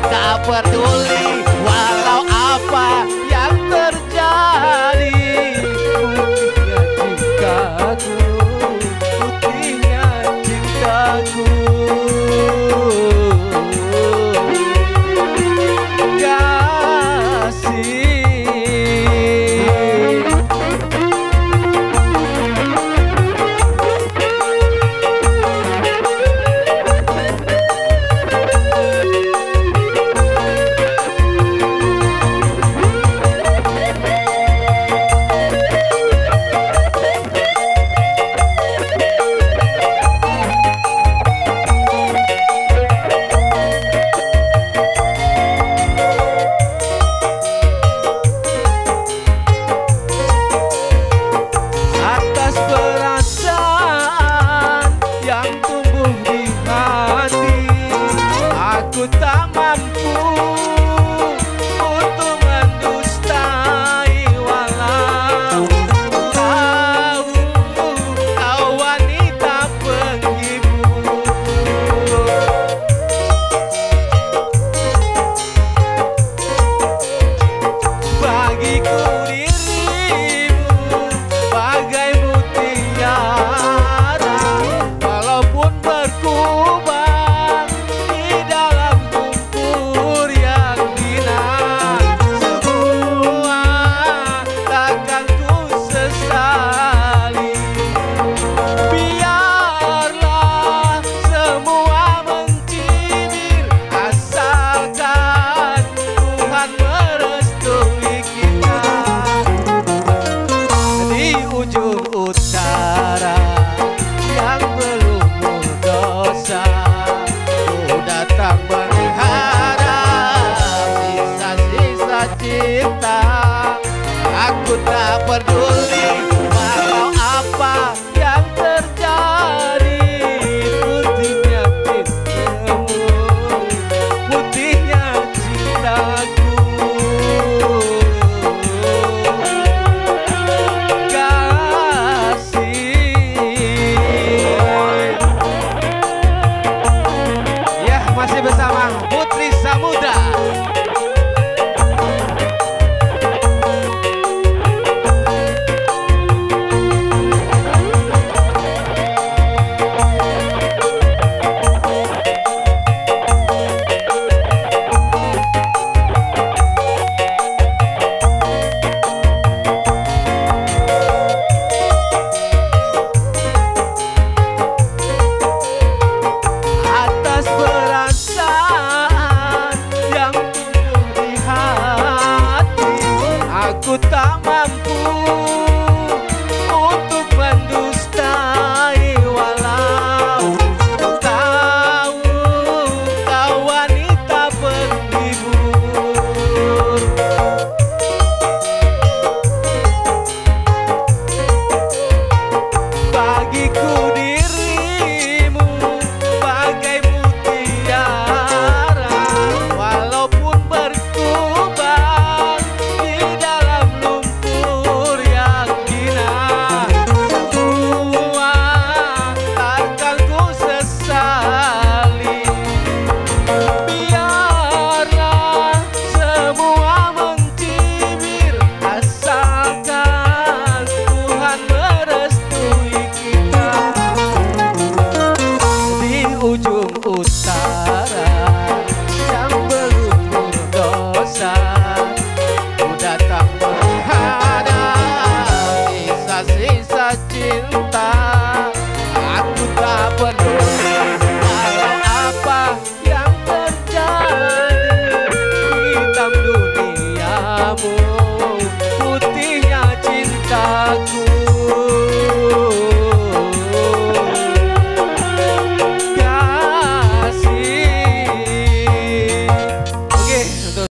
tak peduli walau apa yang terjadi. Putihnya cintaku, aku tak mampu untuk mendustai walau tahu kau wanita penghibur. Bagiku dirimu bagai mutiara, walaupun berkubang di dalam lumpur yang binar. Semua takkan ku sesali, biarlah semua mencibir, asalkan Tuhan merestui kita. Di ujung utara yang berlumur dosa, ku datang mengharap sisa-sisa cinta. Aku tak peduli walau apa yang terjadi. Putihnya cintamu, putihnya cintaku. Masih bersama Putri Samudra. Atas perasaan yang tumbuh di hati, aku tak mampu untuk mendustai walau tahu kau wanita penghibur. Bagiku dirimu bagai mutiara, walaupun berkubang di dalam lumpur yang binar. Semua takkan ku sesali, biarlah semua mencibir, asalkan Tuhan merestui kita. Di ujung utara yang berlumur dosa, ku datang menghadap sisa-sisa cinta. Aku tak peduli walau apa yang terjadi. Hitam duniamu, putihnya cintaku.